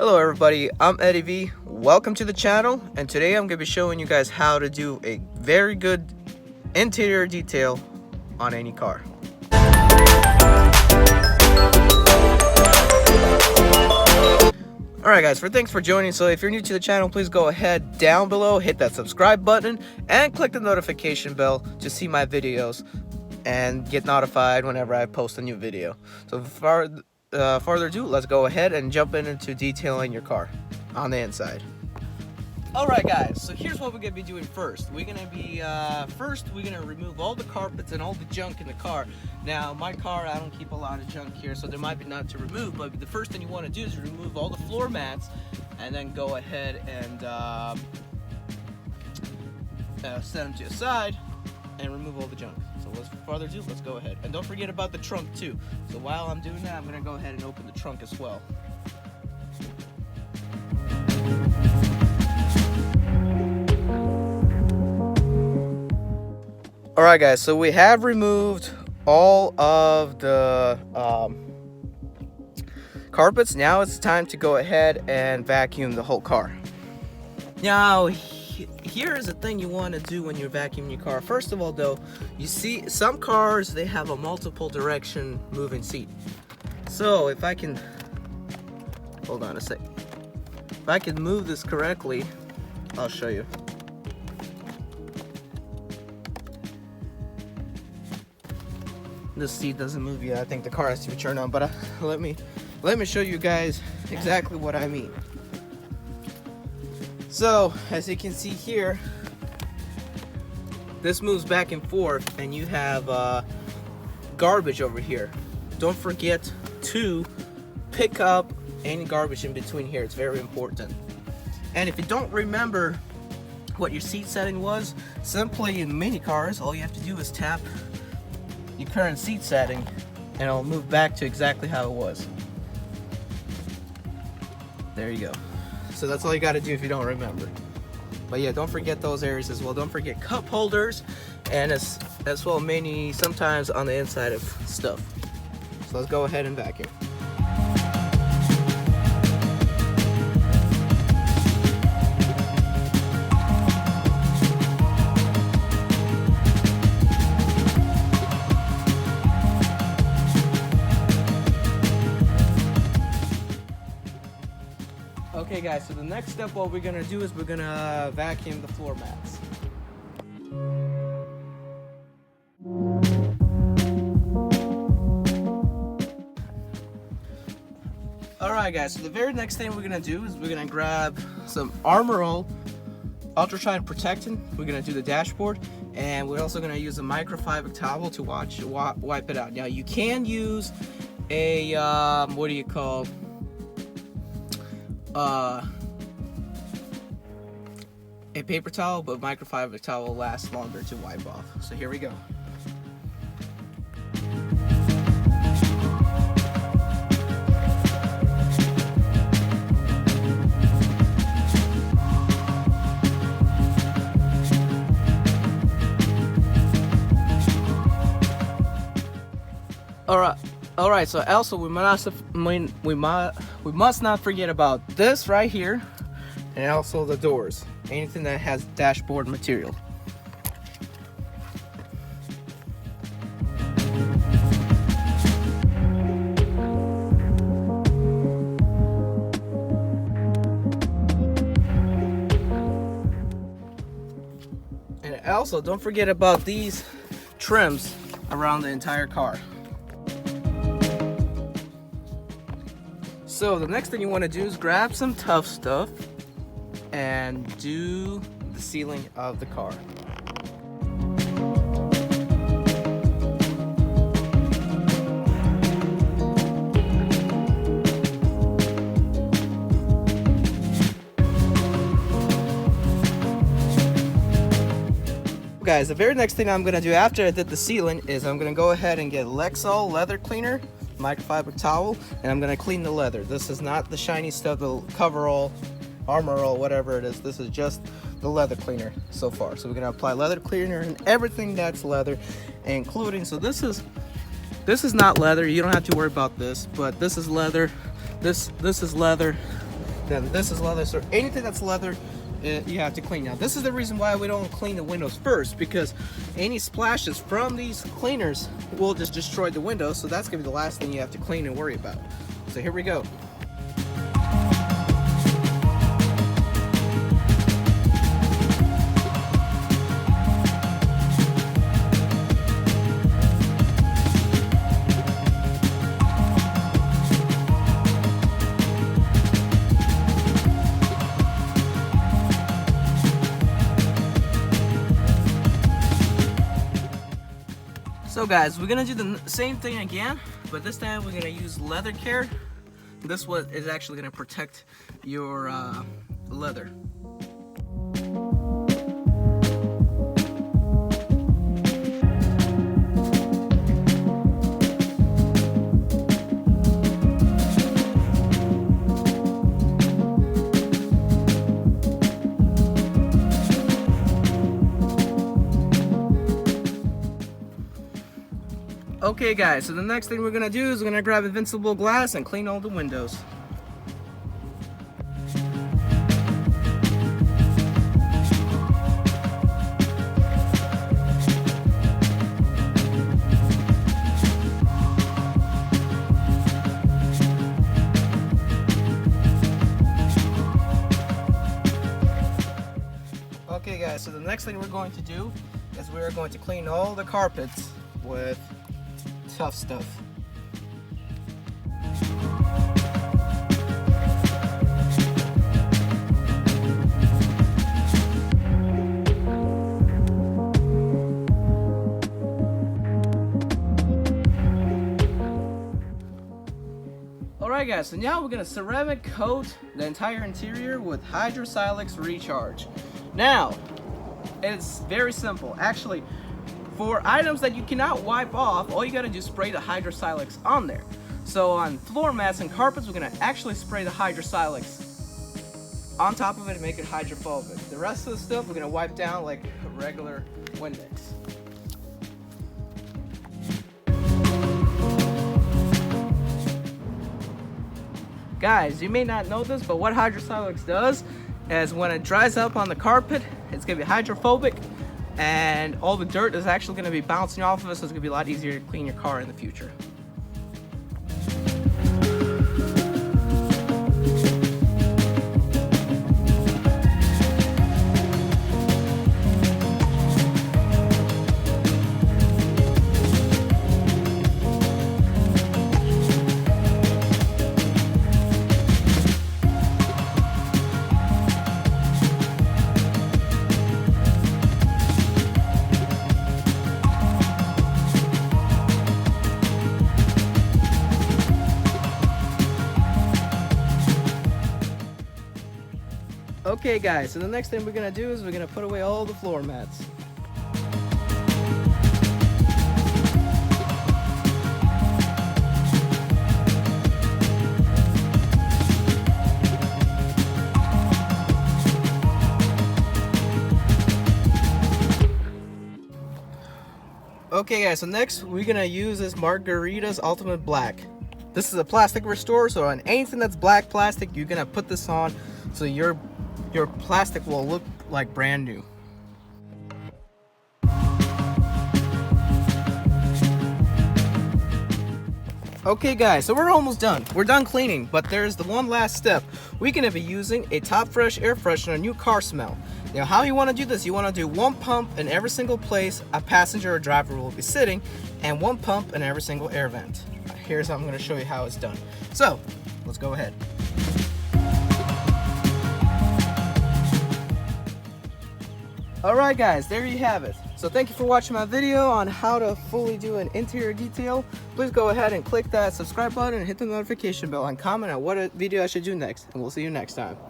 Hello everybody, I'm Eddie V. Welcome to the channel, and today I'm going to be showing you guys how to do a very good interior detail on any car. Alright guys, thanks for joining. So if you're new to the channel, please go ahead down below, hit that subscribe button, and click the notification bell to see my videos and get notified whenever I post a new video. So further ado, let's go ahead and jump into detailing your car on the inside. Alright guys, so here's what we're going to be doing first. We're going to be, we're going to remove all the carpets and all the junk in the car. Now, my car, I don't keep a lot of junk here, so there might be none to remove, but the first thing you want to do is remove all the floor mats, and then go ahead and set them to the side, and remove all the junk. So without further ado, let's go ahead. And don't forget about the trunk too. So while I'm doing that, I'm going to go ahead and open the trunk as well. Alright guys, so we have removed all of the carpets. Now it's time to go ahead and vacuum the whole car. Now, here is the thing you want to do when you're vacuuming your car. First of all though, you see some cars, they have a multiple direction moving seat. So if I can, hold on a sec. If I can move this correctly, I'll show you. This seat doesn't move yet. I think the car has to be turned on, but let me show you guys exactly what I mean. So, as you can see here, this moves back and forth, and you have garbage over here. Don't forget to pick up any garbage in between here. It's very important. And if you don't remember what your seat setting was, simply in mini cars, all you have to do is tap your current seat setting, and it'll move back to exactly how it was. There you go. So that's all you got to do if you don't remember. But yeah, don't forget those areas as well. Don't forget cup holders, and as well sometimes on the inside of stuff. So let's go ahead and vacuum. Okay guys, so the next step, what we're gonna do is we're gonna vacuum the floor mats. Alright guys, so the very next thing we're gonna do is we're gonna grab some Armor All Ultra Shine Protectant. We're gonna do the dashboard, and we're also gonna use a microfiber towel to wipe it out. Now you can use a what do you call a paper towel, but microfiber towel will last longer to wipe off. So here we go. All right. So also we must not forget about this right here, and also the doors. Anything that has dashboard material. And also don't forget about these trims around the entire car. So the next thing you want to do is grab some tough stuff and do the ceiling of the car. Guys, the very next thing I'm going to do after I did the ceiling is I'm going to go ahead and get Lexol leather cleaner, microfiber towel, and I'm going to clean the leather. This is not the shiny stuff, the coverall, Armor All, whatever it is. This is just the leather cleaner so far. So we're going to apply leather cleaner and everything that's leather, including, so this is This is not leather, you don't have to worry about this, but this is leather, this is leather, then this is leather. So anything that's leather, you have to clean. Now this is the reason why we don't clean the windows first, because any splashes from these cleaners will just destroy the windows. So that's gonna be the last thing you have to clean and worry about. So here we go. So guys, we're gonna do the same thing again, but this time we're gonna use leather care. This one is actually gonna protect your leather. Okay guys, so the next thing we're gonna do is we're gonna grab Invincible Glass and clean all the windows. Okay guys, so the next thing we're going to do is we're going to clean all the carpets with Tough Stuff. Alright guys, so now we're going to ceramic coat the entire interior with Hydrosilix Recharge. Now, it's very simple. Actually, for items that you cannot wipe off, all you gotta do is spray the Hydrosilix on there. So on floor mats and carpets, we're gonna actually spray the Hydrosilix on top of it and make it hydrophobic. The rest of the stuff we're gonna wipe down like a regular Windex. Guys, you may not know this, but what Hydrosilix does is when it dries up on the carpet, it's gonna be hydrophobic, and all the dirt is actually going to be bouncing off of it, so it's going to be a lot easier to clean your car in the future. Okay guys, so the next thing we're gonna do is we're gonna put away all the floor mats. Okay guys, so next we're gonna use this Margarita's Ultimate Black. This is a plastic restore, so on anything that's black plastic, you're gonna put this on so your plastic will look like brand new. Okay guys, so we're almost done. We're done cleaning, but there's the one last step. We're gonna be using a Top Fresh air freshener, new car smell. Now how you wanna do this, you wanna do one pump in every single place a passenger or driver will be sitting, and one pump in every single air vent. Here's how I'm gonna show you how it's done. So, let's go ahead. Alright guys, there you have it. So thank you for watching my video on how to fully do an interior detail. Please go ahead and click that subscribe button and hit the notification bell and comment on what video I should do next. And we'll see you next time.